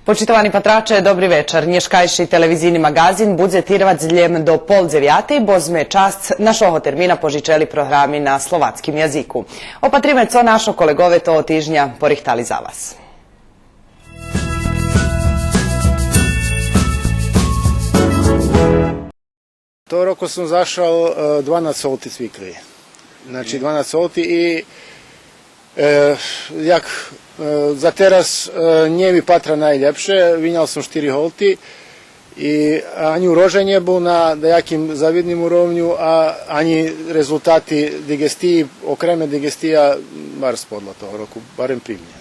Počitovani patrače, dobri večer. Nješkajši televizijni magazin budze tirvac dljem do 8:30, bo zme čast našoho termina požičeli programi na slovatskim jaziku. Opatrime co našo kolegove to tižnja porihtali za vas. To roku sam zašao 12 solti cvikli. Znači 12 solti i jak za teraz nie mi patra najlepsze, vinjal sam 4 holti i ani uroženje bu na dajakim zavidnim urovnju, a ani rezultati digestiji, okreme digestija bar spodla toho roku, barem primlje.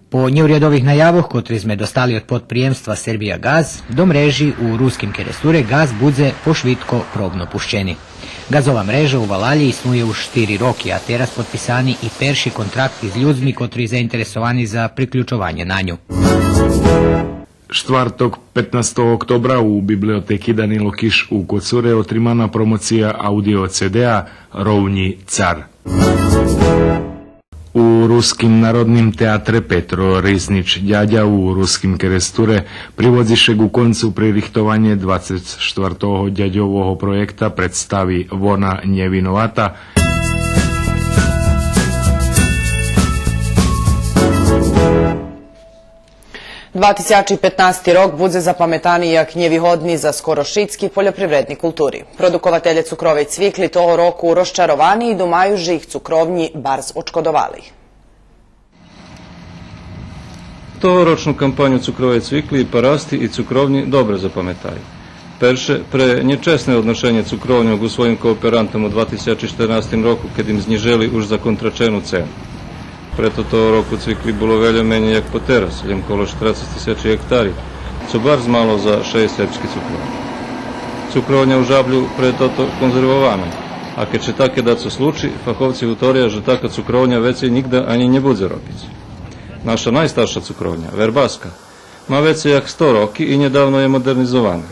Po njurjedovih najavoh, kotri sme dostali od podprijemstva Serbija Gaz, do mreži u ruskim keresture Gaz budze pošvitko probno pušćeni. Gazova mreža u Valalji snuje už 4 roki, a teraz potpisani i perši kontrakti z ljudmi kotri zainteresovani za priključovanje na nju. Štvrtok 15. oktobra u biblioteki Danilo Kiš u Kocure otrimana promocija audio CD-a Rovnji car. U Ruskim narodnim teatre Petro Riznič djadja u Ruskim keresture privodziše u koncu pririhtovanje 24. djadjovog projekta predstavi Vona njevinovata. – 2015. rok budze zapametani jak njevihodni za skorošitski poljoprivredni kulturi. Produkovatelje cukrove i cvikli toho roku rozčarovani i domaju že ih cukrovnji barz očkodovali. Tohoročnu kampanju cukrove cvikli i parasti i cukrovnji dobro zapametaju. Perše, pre nečesne odnošenje cukrovnjog u svojim kooperantom u 2014. roku, kad im zniželi už za kontračenu cenu. Preto toho roku cvikli bilo veljo menje jak po teras, ljem kolo 40.000 hektari, co bar zmalo za 6 sepski cukrovnja. Cukrovnja u žablju preto to konzervovana, a keď će take da co sluči, fahovci utorija, že taka cukrovnja veci nigda ani ne budze robić. Naša najstarša cukrovnja, Verbaska, ma veci jak 100 roki i nedavno je modernizovana.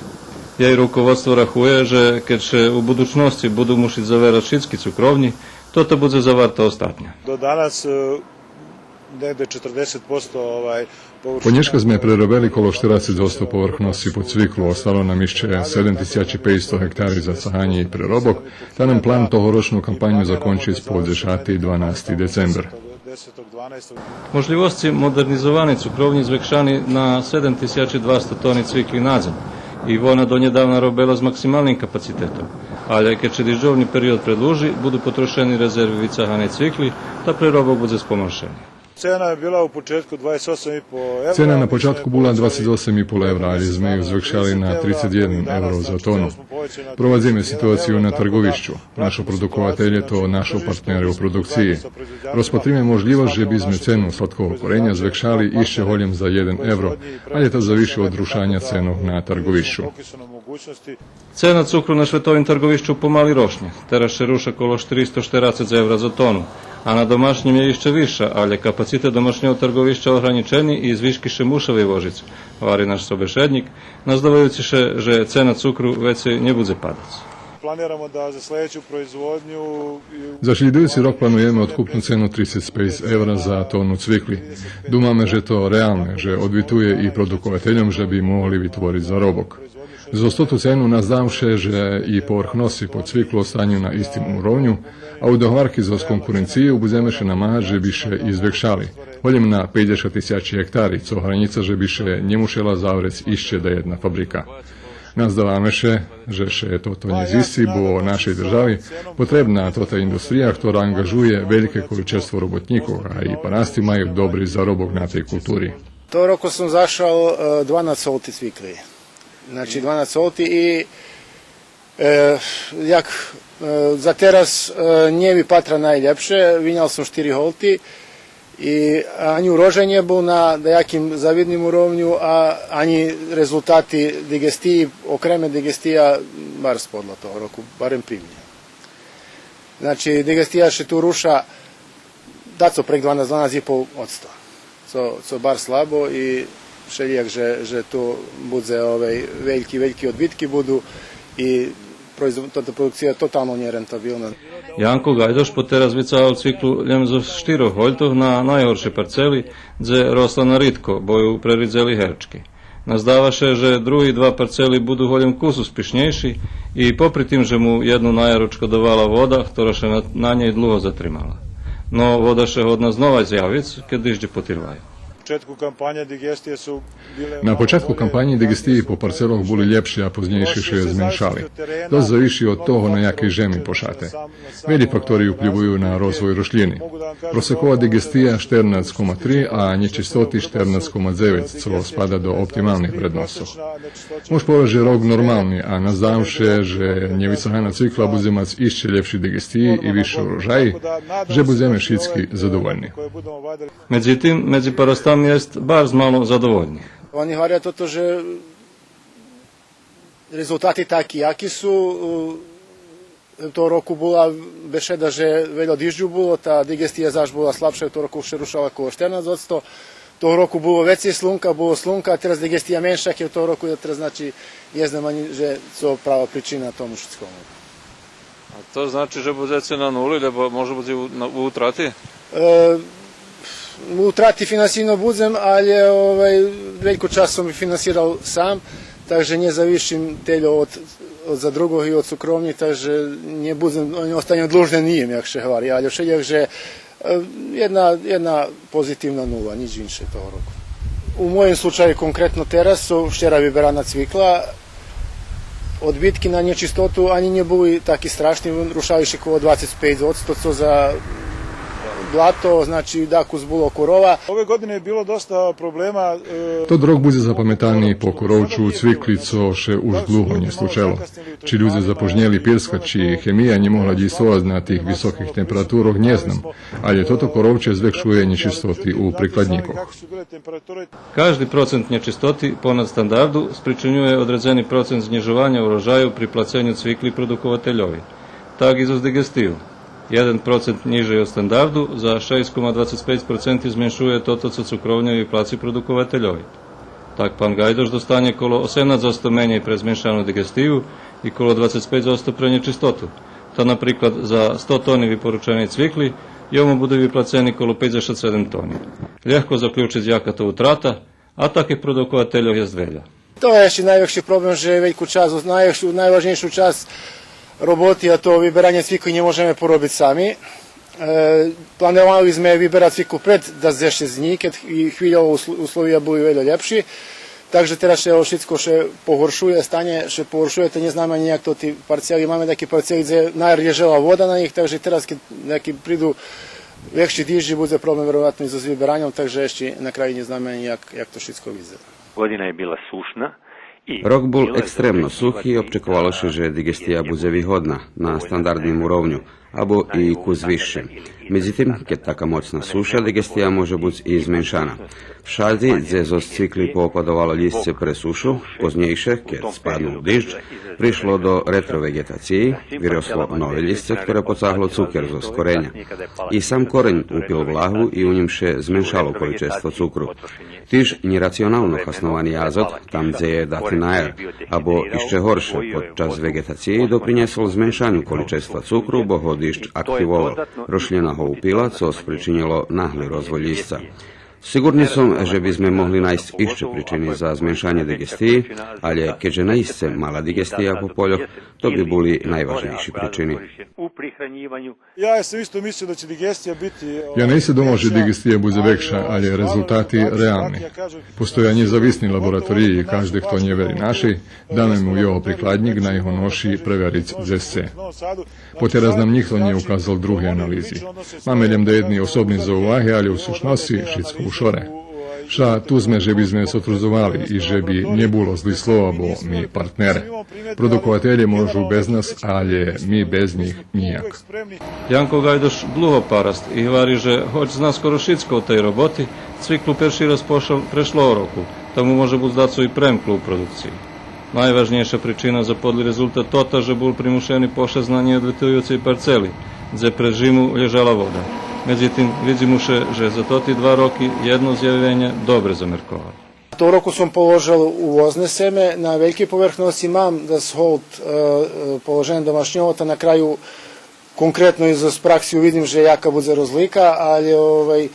Ja i rukovodstvo rahuje, že keď će u budućnosti budu mušit zaverat šitski cukrovnji, to budze zavarta ostatnja. Do danas negde 40% Ponješka sme preroveli kolo 40% povrchnosti pod cviklu, ostalo nam išće 7500 hektari za sahanje i prerobok, da nam plan tohoročnu kampanju zakonči spod 12. december. Možljivosti modernizovani cukrovnji zvekšani na 7200 toni cvikli nadzem i ona do njedavna robela s maksimalnim kapacitetom. Ali keď će dižovni period predluži, budu potrošeni rezervi vicahane cvikli, da prerobok bude spomašeni. Cena je bila u početku 28,5 evra. Cena na početku bila 28,5 evra, ali sme ju zvekšali na 31 evro za tonu. Provadzime situaciju na trgovišću. Našo produkovatelje to našo partnere u produkciji. Rozpatrime možljivost, že bi sme cenu slatkovog korenja zvekšali išće holjem za 1 evro, ali je to zaviše od rušanja cenu na trgovišću. Cena cukru na švetovim trgovišću pomali rošnje. Teraz še ruša kolo 440 evra za tonu, a na domašnjim je išće viša, ali kapacitet domašnjeg trgovišća ograničeni i izviški še mušave vožice. Vari naš sobešednik, nazdavajući še, že cena cukru već ne bude padac. Planiramo da za sljedeću proizvodnju... Za sljedujući rok planujemo otkupnu cenu 35 evra za tonu cvikli. Dumame, že to realne, že odvituje i produkovateljom, že bi mogli vytvoriť za robok. Za stotu cenu nazdavše, že i povrchnosti pod cviklu ostanju na istim urovnju, a u dohvarki za konkurenciju budeme še namáhať, že bi še izvekšali. Holjem na 50.000 hektari, co hranica, že bi še njemušela zavrec išće da jedna fabrika. Nazdavame še, že še toto nje zisi, bo našej državi potrebna tota industrija, ktorá angažuje velike količestvo robotnikov, a i parasti maju dobri zarobok na tej kulturi. To roku sam zašao 12 solti cvikli. Znači 12 solti i jak za teraz nie mi patra najlepše, vinjal sam 4 holti i ani uroženje bu na dajakim zavidnim urovnju, a ani rezultati digestiji, okreme digestija bar spodla toho roku, barem primlje. Znači digestija še tu ruša daco prek 12,5%. Co bar slabo i šelijak, že tu budze veliki odbitki budu i produkcija totalno nerentabilna. Janko Gajdoš poteraz vycával cviklu len zo 4 hoľtov na najhoršie parceli, kde rosla na ritko, boju preridzeli herčky. Nazdávaše, že druhý 2 parceli budú hoľom kus uspišnejší i popri tým, že mu jednu najaročko dovala voda, ktorá še na nej dlho zatrimala. No voda še hodna znova zjavic, keď ižde potirvaju. Na početku kampanje digestiji po parceloch boli ljepši, a poznejšie še je zmenšali. To zaviši od toho, na jakej žemi pošate. Veli faktori vplivuju na rozvoj rošljini. Prosekova digestija 14,3, a nečistoti 14,9, co spada do optimalnih vrednostov. Mož poveže rok normalni, a nazdavše, že nevysahana cvikla bude mac išće ljepši digestiji i više urožaji, že budeme šitski zadovoljni. Međutim, među parastami jest bar malo zadovoljni. Oni говорят to, že rezultati taki jaki su. To roku bola bešeda, že veľa dižďu bolo, tá digestija zaš bola slabšia, to roku še rušala okolo 14%. Toho roku bolo vecej bolo slunka, a teraz digestija menša, keď toho roku, teraz znači, je znam ani, že to prava pričina tomu všetkomu. A to znači, že budete na nuli, lebo može bude u utrati? U utrati finansijno budem, ali veliko čas som finansiral sam, takže ne zavišim teljo od za drugog i od cukrovni, takže ne budem, ostanem dlužne nijem, jak še hvari, ali všeljak, že jedna pozitivna nula, nič više toho roku. U mojem slučaju konkretno teraz su včera vyberana cvikla, odbitki na nečistotu ani ne bili taki strašni, rušali še kolo 25%, co za blato, znači dakus bilo korova. Ove godine je bilo dosta problema. Tod rok bude zapametaniji po korovču cvikli, co še už dluho nje slučelo. Či ljudi zapožnjeli pirskać, či chemija nje mogla djistovati na tih visokih temperaturoh, nje znam, ali toto korovče zvekšuje nečistoti u prikladnikoh. Każdy procent nečistoti ponad standardu spričinjuje odredzeni procent znižovanja urožaju pri placenju cvikli produkovateljovi. Tak i za digestiju. 1% niže od standardu, za 6,25% zmenšuje toto, co cukrovnjevi placi produkovateljovi. Tak pan Gajdoš dostane kolo 18% menej pre zmenšanú digestiju i kolo 25% pre nečistotu. Ta napríklad za 100 toni vyporučenej cvikli, jomu bude vyplaceni kolo 57 toni. Ljehko zaključiť jaka to utrata, a takih produkovateljov je zvelja. To je ešte najveći problem, že veljku čas, najvažnejšu čas roboti, a to vyberanie cvikli ne možeme porobiť sami. Planovali sme vyberať cviklu pred da zešte z ní, keď chvíľovo uslovia boli veľa lepší. Takže teraz še všetko še pohoršuje, stane, še pohoršuje, to neznáme nejak to tí parciály. Máme taký parciály, kde naježela voda na nich, takže teraz, keď prídu väčší dýždi, bude problem verovatno i so vyberaním, takže ešte na kraji neznáme nejak, jak to všetko vyzerá. Godina je bila sušna. Rok bol ekstremno suh i očekivalo se, že digestija bude výhodna na standardnim urovnju, abo i kuz više. Međutim, kad taka moćna suša, digestija može biti i zmenšana. V šaldi, gdje zo cvikli popadovalo listce pre sušu, poznejše, kad spadnu dižď, prišlo do retrovegetacije, vyroslo nove listce, ktoré pocahlo cuker zo skorenja. I sam korenj upil vlahu i u njim še zmenšalo količestvo cukru. Tiž neracionalno hasnovani azot, tam gdje je dati najer, abo išće horše, podčas vegetacije doprinjeslo zmenšanju količestva cukru, bo ho dižď aktivolo. Rošljena ho upila, co spričinilo nahli rozvoj listca. Sigurni som, že by sme mohli nájsť ešte príčiny za zmenšanie digestии, ale keďže naiste mala digestija po poljoch, to by boli najvažnejší príčiny. Ja nejse domao, že digestija bude vekša, ali rezultati realni. Postoja nezavisni laboratoriji i každe kto nje veri našej, dame mu jeho prikladnik na jeho noši preveric ZSC. Poteraz nam nikto nije ukazal druge analizi. Máme len da jedni osobni zauvahy, ali u sušnosti všetko ušore. Ša tu sme, že by sme sotruzovali i že by nebulo zli slova, bo mi partnere. Produkovatelji môžu bez nas, ali mi bez njih nijak. Janko Gajdoš dlho parast i hvari, že hoć zna skoro šitsko o tej roboti, cviklu perši raz prešlo roku, tomu može bud zdaco i premklo u produkciji. Najvažnejša pričina za podli rezultat tota, že bol primušeni pošast na neodletujúcej parceli, gdje pre žimu ležala voda. Međutim, vidimuše, že za toti 2 roky jedno zjavljenje dobre zamerkovalo. To roku sam položil uvozne seme, na velike povrchnosti mam da hold položen domašnjovata, na kraju konkretno iz praksi vidim, že jaka bude rozlika, ali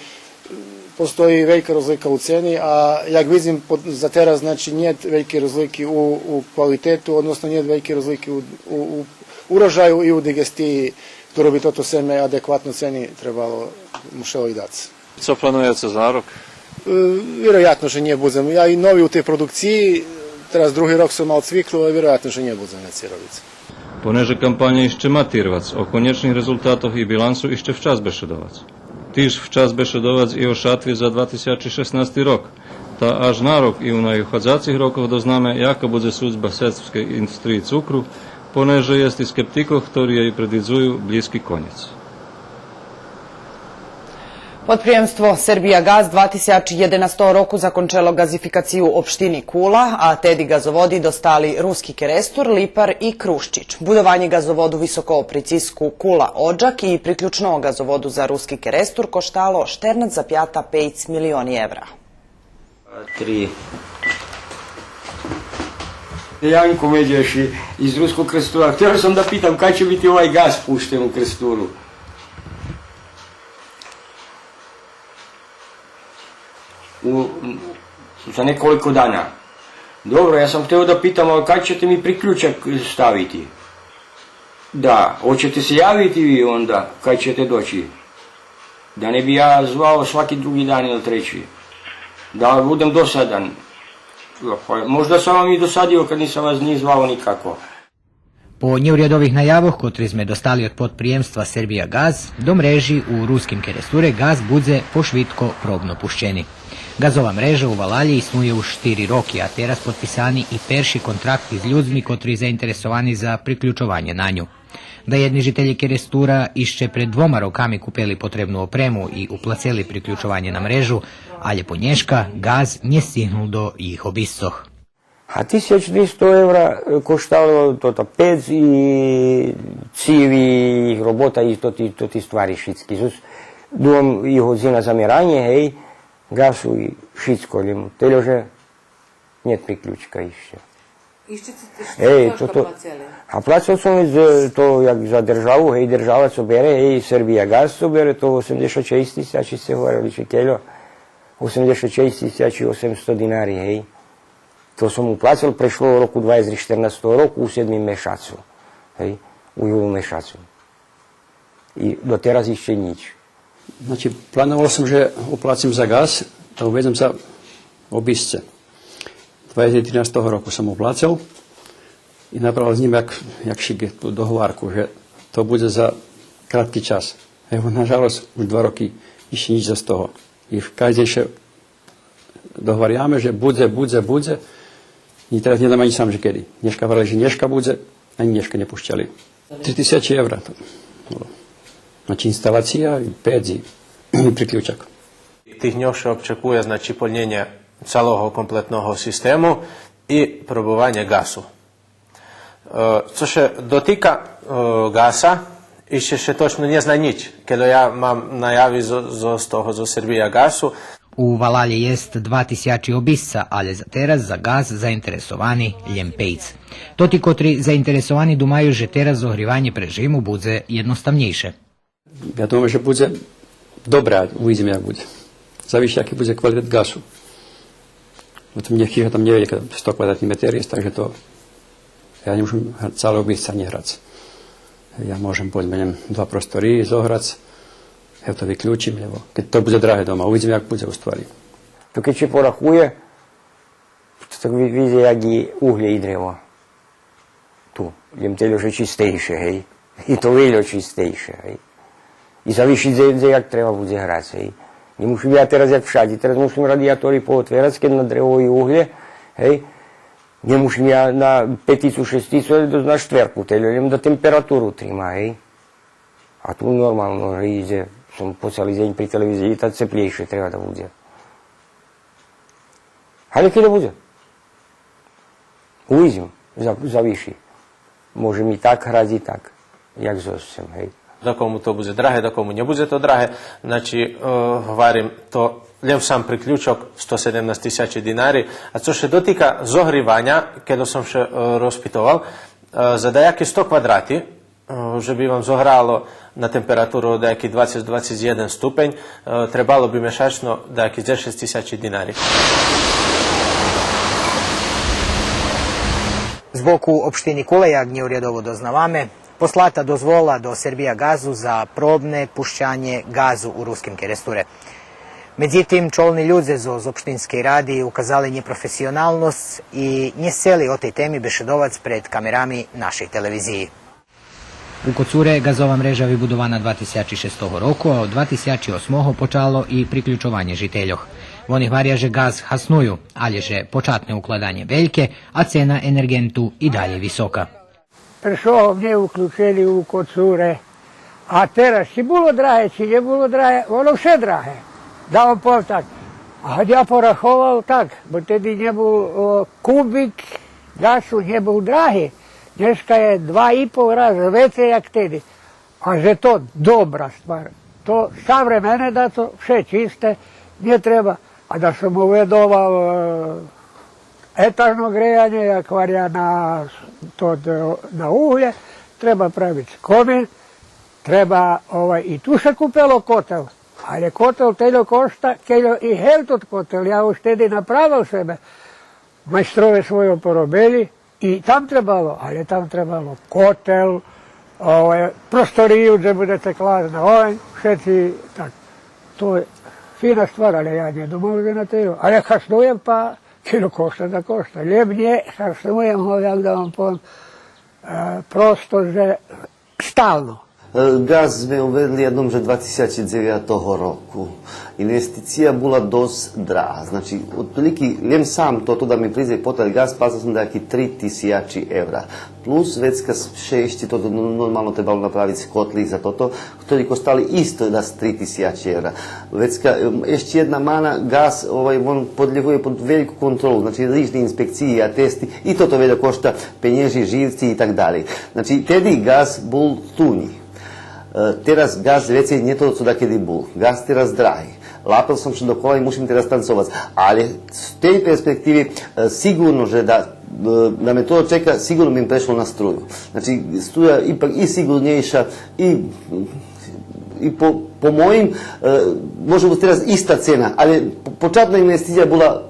postoji velika rozlika u ceni, a jak vidim za teraz, znači nije velike rozlike u kvalitetu, odnosno nije velike rozlike u urožaju i u digestiji, ktorú by toto seme adekvatno ceni trebalo mušelo i dati. Co planujete za rok? Vjerojatno, že nije budem. Ja i novi u tej produkciji, teraz drugi rok som mal cviklu, ale vjerojatno, že nije budem na cijerovici. Понеже кампанія іще матірвац, о конечних результатах і білансу іще вчас бешедовац. Тиж вчас бешедовац і о шатві за 2016 рок. Та аж на рок і у найходзацих роках дознаме, яка буде судьба српської індустрії цукру, понеже є і скептиков, хто її предвідзуju близький конець. Podprijemstvo Serbia Gaz 2011 roku zakončelo gazifikaciju opštini Kula, a tedi gazovodi dostali Ruski Kerestur, Lipar i Kruščić. Budovanje gazovodu visokoopricisku Kula Odžak i priključnog gazovodu za Ruski Kerestur koštalo 14,5 milioni evra. 3. Janko Međeš iz Ruskog Krestura. Htio sam da pitam kad će biti ovaj gaz pušten u Kresturu. Za nekoliko dana. Dobro, ja sam htio da pitam, ali kad ćete mi priključak staviti? Da, hoćete se javiti vi onda, kad ćete doći? Da ne bi ja zvao svaki drugi dan ili treći. Da budem dosadan. Možda sam vam i dosadio kad nisam vas ni zvao nikako. Po neurjadovih najavoh, kotri sme dostali od podprijemstva Serbia Gaz, do mreži u ruskim Keresture gaz budze pošvitko probno pušćeni. Gazova mreža u Valalji snuje už 4 roki, a teraz potpisani i perši kontrakti z ljudmi kotri zainteresovani za priključovanje na nju. Da jedni žitelji Kerestura išće pred 2 rokami kupili potrebnu opremu i uplaceli priključovanje na mrežu, ali po nješka gaz nje stihnul do ih obistoh. A 1200 evra koštalo to pec i civi, robota i to ti stvari šitski. Duom ih odzina zamiranje, hej, gasu i šitsko ljemu. Teljože, njet priključka išće. Ej, a plaćao sam to jak za državu, hej, država co bere, hej, Serbia Gaz co bere, to 86.000 se govorili čekeljo, 86.800 dinari, hej. To sam uplaćal, prešlo u roku 2014. roku u 7. mešacu, hej, u julu mešacu. I do teraz išće nič. Znači, planovao sam, že uplacim za gaz, da uvedem za obisce. 2013. roku sam uplacal i napravil s njim jak šige tu dohovarku, že to bude za kratki čas. Evo, nažalost, už 2 roky išće nič za z toho. I každej še dohovariame, že budze, i teraz nedám ani sám, že kedy. Dneška vrali, že dneška budze, ani dneška nepušťali. 3000 evra to bolo. Znači, instalacija, pec i priključak. Тихньоше очікує, значить, повільнення цілого комплектного систему і пробування газу. Що ще дотика газа, і ще точно не знаю ніч, коли я мам наяві з того, з Сербія газу. U Valalji jest 2000 obisca, ali za teraz za gaz zainteresovani Ljempejc. Toti kotri zainteresovani dumaju, že teraz zohrivanje prežimu bude jednostavnejše. Ja думаю, že bude dobrá, uvidíme, jak bude. Závisí, aký bude kvalitet gasu. Niekýho tam nevedia, 100 kvadratní meter je, takže to ja nemôžem celé obisca nehrať. Ja môžem, povedzme, 2 prostory zohrať, ja to vyključim, lebo keď to bude drahé doma, uvidíme, jak bude u stvari. To keď se porahuje, tak vidí, jak i uhlje i drvo. Tu, jem teljože čistejše, hej. I to veľo čistejše, hej. I zavišiť zedze, jak treba bude hrať, hej. Nemusím ja teraz jak všade, teraz musím radiátory pootvierať, keď na drevo i uhlje, hej. Nemusím ja na 5, 6, na 4, teljo, da temperatúru trima, hej. A tu normálno, že ide, som po celý deň pri televízii, tak teplejšie treba da bude. Ale keď bude? Uvidím, zaviši. Môže mi tak hrať i tak, jak zosem, hej. До кому то буде драге, до кому не буде то драге. Значить, говорим, то лев сам приключок 117 тисяч динарів. А це ще дотика зогрівання, коли сам ще розпитував, за деякі 100 квадратів, že by vam zohralo na temperaturu od nejaký 20-21 stupeň, trebalo by mešačno nejaký 10 000 dinari. Z boku opštini Kulejak neurjadovo doznavame, poslata dozvola do Serbija gazu za probne pušćanje gazu u ruskim keresture. Međutim, čolni ljudi z opštinske radi ukazali neprofesionalnost i nje seli o tej temi bešedovac pred kamerami našej televiziji. U Kocure gazova mreža vybudovana 2006 roku, a od 2008 počalo i priključovanje žiteljoh. Oni hvarja, že gaz hasnuju, ali že počatne ukladanje veljke, a cena energentu i dalje visoka. Prišao mne uključili u Kocure, a teraz či bilo drahe, či ne bilo drahe, ono vše drahe. Da vam povem tak. A ja porachoval tak, bo tedy ne bol kubik gasu, ne bol drahe. Dneska je 2,5 raza veće jak tedy. A že to dobra stvar. To savremene da to vše čiste, ne treba. A da sam uvedovao etažno grejanje, jak varja na uhlje, treba praviti komin, treba i tu se kupelo kotel. Ali kotel teljo košta, keljo i heltot kotel. Ja už tedy napravil sebe. Majstrove svoje porobili i tam trebalo, ali tam trebalo kotel, prostoriju gdje budete klali na oven, všetci, tak. To je fina stvar, ali ja ne domov na tejo. Ali ja hasnujem pa, kilo košta da košta. Lijep nje, hasnujem ho, jak da vam povem, prosto, že stalno. Gaz sme uvedli jednom že 2009 roku. Investicija bila dosť drahá. Znači, otprilike, len sám toto da mi prizve potrali gaz, plaćao sam da je 3000 evra. Plus vecka še ešte toto normalno trebalo napraviti kotli za toto, ktorí kostali isto da 3000 evra. Vecka, ešte jedna mana, gaz on podljeguje pod veliku kontrolu, znači rižne inspekcije, atesti, i toto velja košta penježi, živci i tak dalje. Znači, tedi gaz bol tunji. Teraz gaz vecej nie to, co dakedy bol. Gaz teraz drahý. Lápil som še dokola i musím teraz tancovať. Ale z tej perspektívy sigurno, že da me to čeka, sigurno bi im prešlo na struju. Znači, struja ipak i sigurnejša i po mojim može biti teraz ista cena, ali početna investicija bila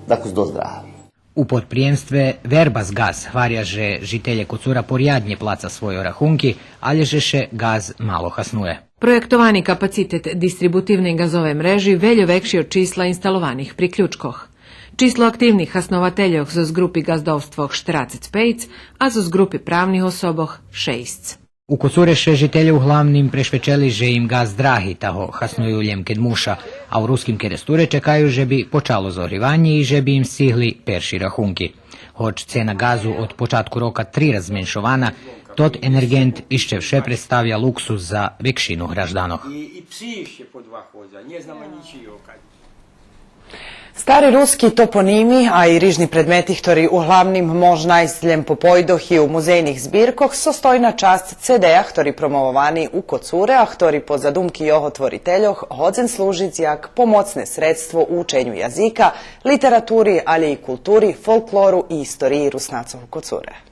dakle dosť drahá. U podprijemstve Verbas gaz hvarja, že žitelje Kocura porjadnje placa svoje rahunki, ali že še gaz malo hasnuje. Projektovani kapacitet distributivne gazove mreži veljo vekši od čísla instalovanih priključkoh. Číslo aktivnih hasnovateljoh zo zgrupi gazdovstvoh 45, a zo zgrupi pravnih osoboh 6. U Kocure še žitelje uglavnim prešvečeli, že im gaz drahi, taho hasnuju ljem ked muša, a u ruskim keresture čekaju, že bi počalo zohrivanje i že bi im stihli perši rahunki. Hoć cena gazu od počatku roka 3 razmenšovana, tot energent išće vše predstavlja luksus za vekšinu graždanoh. I psi še po dva hodja, ne znamo ničiji okad. Stari ruski toponimi, a i rižni predmeti, ktorí uglavnim možna izljem po pojdoh i u muzejnih zbirkoh, sostoj na čast CD-a, ktorí promovovani u Kocure, a ktorí po zadumki jeho tvoriteljoh hodzen služic jak pomocne sredstvo u učenju jazika, literaturi, ali i kulturi, folkloru i istoriji Rusnacov Kocure.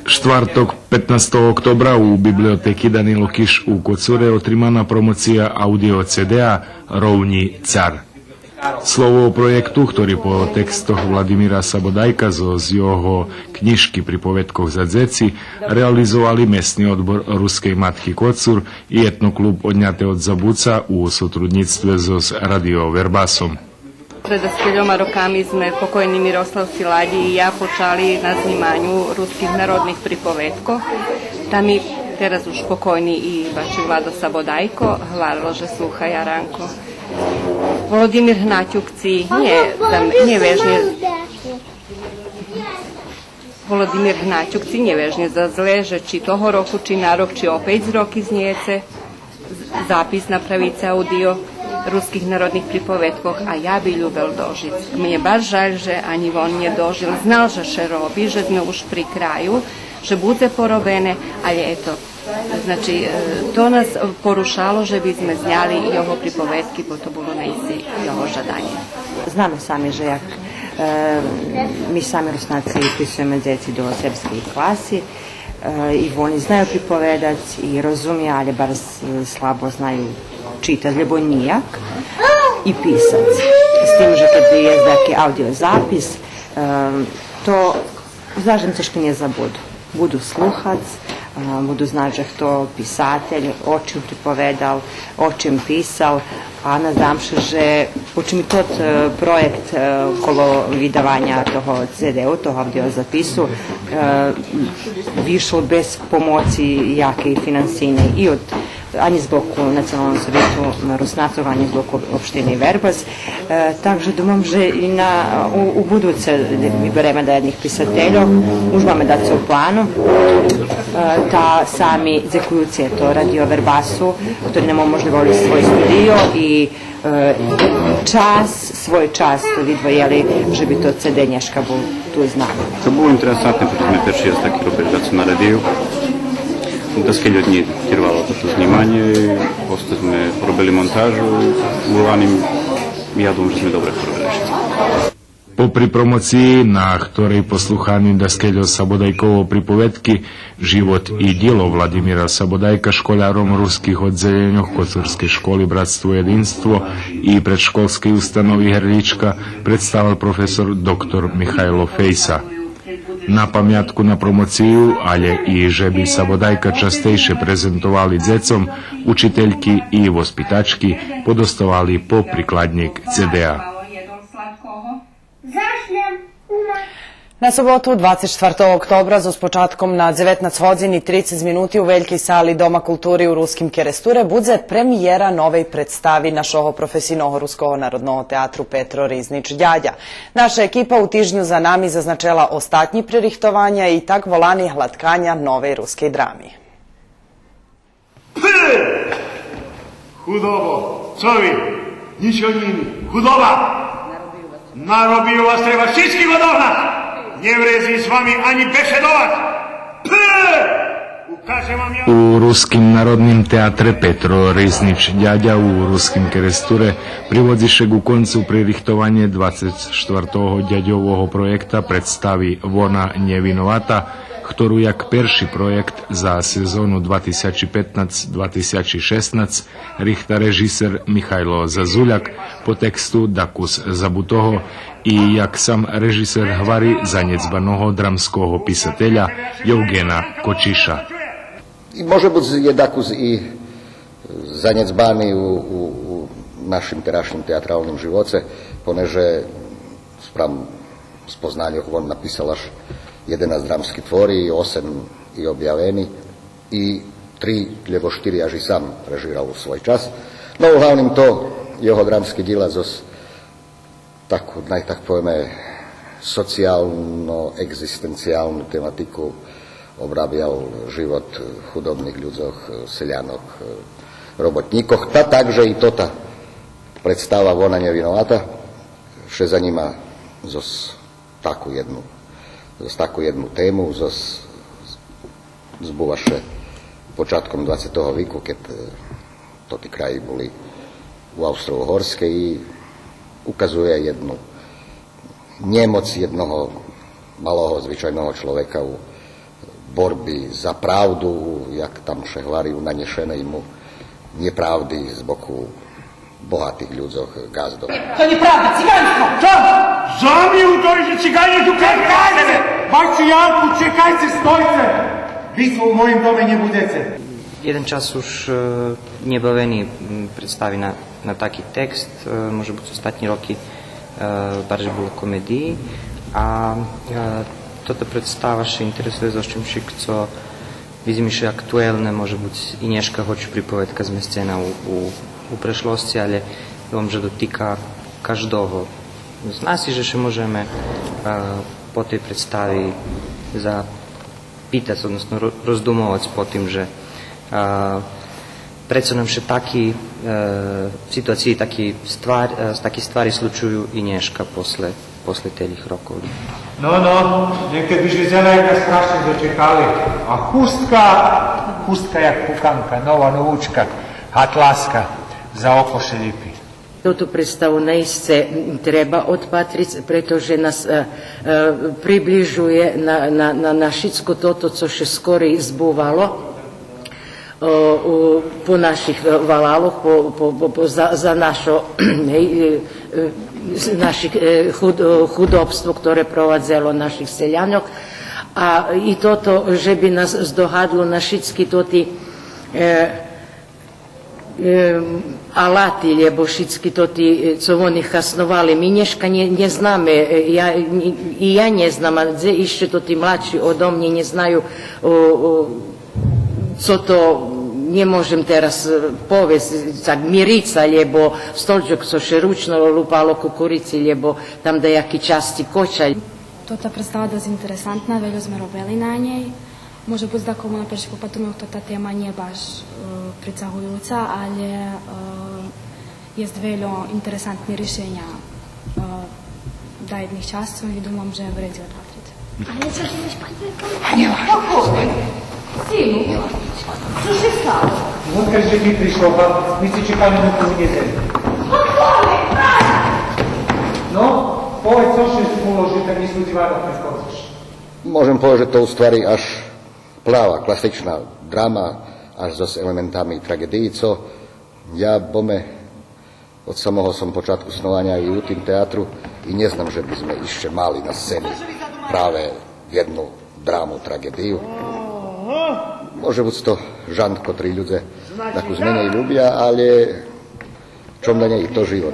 Štvrtok 15. oktobra u biblioteki Danilo Kiš u Kocure otrimana promocija audio CD-a Rovni car. Slovo o projektu, ktorý po tekstoch Vladimíra Sabodajka z jeho knižky pripovedkoch za dzeci realizovali местный odbor Ruskej matky Kocur i etnoklub Odňaté od zabúca u sotrudníctve s Radio Verbasom. Pred askeljoma rokami sme pokojni Miroslav Siladji i ja počali na znimanju ruskih narodnih pripovetkov. Tam i teraz už pokojni i bači Vlado Sabodajko, hvalilo, že sluha Jaranko. Volodimir Hnaťukci, nie vežnje... Volodimir Hnaťukci nevežnje za zle, že či toho roku, či na rok, či opet z roky zniece, zapis napravice audio ruských narodných pripovedkoch a ja by ľúbil dožiť. Mne baš žalj, že ani on nie dožil. Znal, že še robi, že sme už pri kraju, že bude porobene, ali eto. Znači, to nas porušalo, že by sme zňali jeho pripovedky, bo to bolo nejsi jeho žadanje. Znamo sami, že jak Mi sami Rusnaci pisujemo djeci do serbskih klasi i oni znaju pripovedati i razumiju, ali bar slabo znaju čitati, ljubo nijak i pisati. S tim, že kad je taki audio zapis, to znažem se što nije zabudu. Budu sluhac, budu znati, že to pisatelj, o čem pripovedal, o čem pisal, a nadam se, že počem i tot projekt okolo vydavanja toho CD-u, toho audio zapisu, vyšlo bez pomoci jake finansijne i od ani z boku Nacionalnog sovjetu Rusnacov, ani z boku opštine Verbas. Takže domam, že i u buduce vybereme da jednih pisateljov, už máme dať se u plánu, ta sami zekujucije to radio Verbasu, ktorý nemamo možda voli svoj studio i svoj čas vidvojeli, že by to CD Nješka bol tu znamo. To було інтересантно, protože ми перший раз такі робили, що це нарадив. Доскільки дні тривало це знімання, просто ми робили монтажу, урваним, я думаю, що ми добре поробили. Popri promociji, na ktorej posluchani Daskeľo Sabodajkovo pripovedky Život i djelo Vladimira Sabodajka školjarom ruskih odzeljenjoh Kocurske školi Bratstvo jedinstvo i predškolskej ustanovi Herlička predstavil profesor dr. Mihajlo Fejsa. Na pamiatku na promociju, ale i že by Sabodajka častejšie prezentovali dzecom, učiteľky i vospitačky podostovali po prikladník CD-a. Na sobotu 24. oktobra s počatkom na 19:30 minuti u veljkej sali Doma kulturi u Ruskim Keresture budze premijera novej predstavi našoho profesijnog Ruskog narodnog teatru Petro Riznič Djadja. Naša ekipa u tižnju za nami zaznačela ostatnji prerihtovanja i tak volani hladkanja novej ruske drami. Hudobo, covi, ničonjini, hudoba! Narobio vas treba všetkih od nas! Ne vrezi s vami ani bešedovat! U Ruskim narodnim teatre Petro Riznič Djadja u Ruskim Keresture privodziše u koncu prerihtovanje 24. djadjovoho projekta predstavi Vona Njevinovata, ktorú jak perší projekt za sezónu 2015-2016 richta režisér Michajlo Zazuľak po textu Dakus Zabutoho i jak sam režisér hvari zanedbaného dramského pisatelja Eugena Kočiša. Može biti je Dakus i zanedbani u našim terašnjim teatralnim živoce, poneže spram spoznanja on napisalaš 11 dramskih tvori, 8 i objaveni i 3, lebo 4 až i sam režiral u svoj čas. No uglavnom to jeho dramski djela zos tako, najtak pojme, socijalno-egzistencijalnu tematiku obravljal život hudobnih ľudzoch, seljanok, robotníkoh. Ta takže i tota predstava Vona Njevinovata, še za njima zos takú jednu tému, zbuvaše počátkom 20. víku, keď toti kraji boli u Austro-Uhorske i ukazuje jednu nemoc jednoho malého zvyčajného človeka u borbi za pravdu, jak tam šehvari unanešenej mu nepravdy z boku bohatých ľudzoch gazdov. To nie prawda, cygaństwo! Co? Żami utori, że cyganie tu czekajcie! Bajcie Janku, czekajcie, stojcie! Vi u mojim dome nie budete. Jedan čas už nebaveni predstavi na taki tekst, može biti ostatnji roki barže bilo komediji, a toto predstava še interesuje zašćem šikco vidím, že aktuelne može biti i nješka hoću pripovedka zmescena u prešlosti, ali vam že dotika každoho. Zna si, že še možeme po tej predstavi zapitati, odnosno rozdumovati po tim, že predsa nam še taki situaciji, taki stvari slučuju i nješka posle telih rokov. No, niekedy by žena jaka strašne dočekali. A hustka jak pukanka, nova novučka, atlaska za oko se lipi. Toto predstavu naiste treba odpatriť, pretože nás približuje na všetko toto, co še skori zbúvalo po našich valáloch, za našich chudobstvo, ktoré provadzelo našich seljanok. A i toto, že bi nas zdohadlo na všetky toti alati, lebo všetky toti, co oni hasnovali, mi nješka ne zname, i ja ne znam, a ešte toti mladší odo mne ne znaju co to, ne možem teraz povesti, mirica, lebo stolčok so še ručno lupalo kukurici, lebo tam da jaki časti kočalj. Tota predstava da je interesantna, veľa sme robili na njej. Може бути, da komu na prvi popatujemo, to ta tema nije baš pricahujúca, ale je veľa interesantnih rješenja da jednih časov i думам, že je vredi odpatriť. Ale čo si ideš patriť? A nevažno. Sinu, co się stało? Wódka z dziećmi przyszło, wszyscy czekali na to niedzielę. No, powiedz, co się zmulo, že tak nespodzievané preskočíš? Môžem povedať, že to u stvari až pláva, klasičná drama, až so s elementami tragedii, co ja bome od samého som počátku snovania i u tým teatru i neznam, že by sme ešte mali na scéni práve jednu drámu, tragediju. Može biti to žant, kotri ľudia takú zmenej ľubia, ale čom da nie i to život.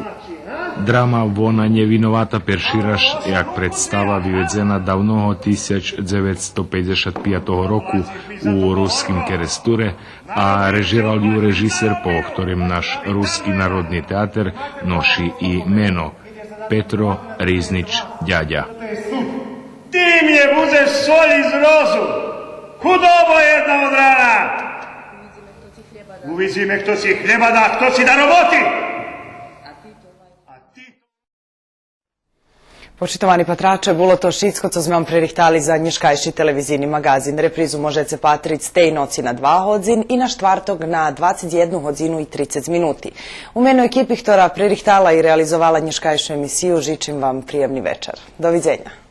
Драма «Вона невиновата першираш» як представа виведена давного 1955 року у Рускім Керестуре, а режирал ju režisér, po ktorým náš Ruský národný teatr nosi imeno Petro Riznić Ďaďa. Ti mi je buzeš soli iz rozu, hudobo jedna od rana. Uvidíme, kto si hljeba da, kto si da roboti. Počitovani patrače, bolo to všetko, co sme vam prerihtali za dneškajší televizijni magazin. Reprizu možete patriť z tej noci na 2 hodin i na štvrtok na 21 hodinu i 30 minuti. U menu ekipi, ktorá prerihtala i realizovala dneškajšu emisiju, žičim vam prijemni večer. Doviđenja.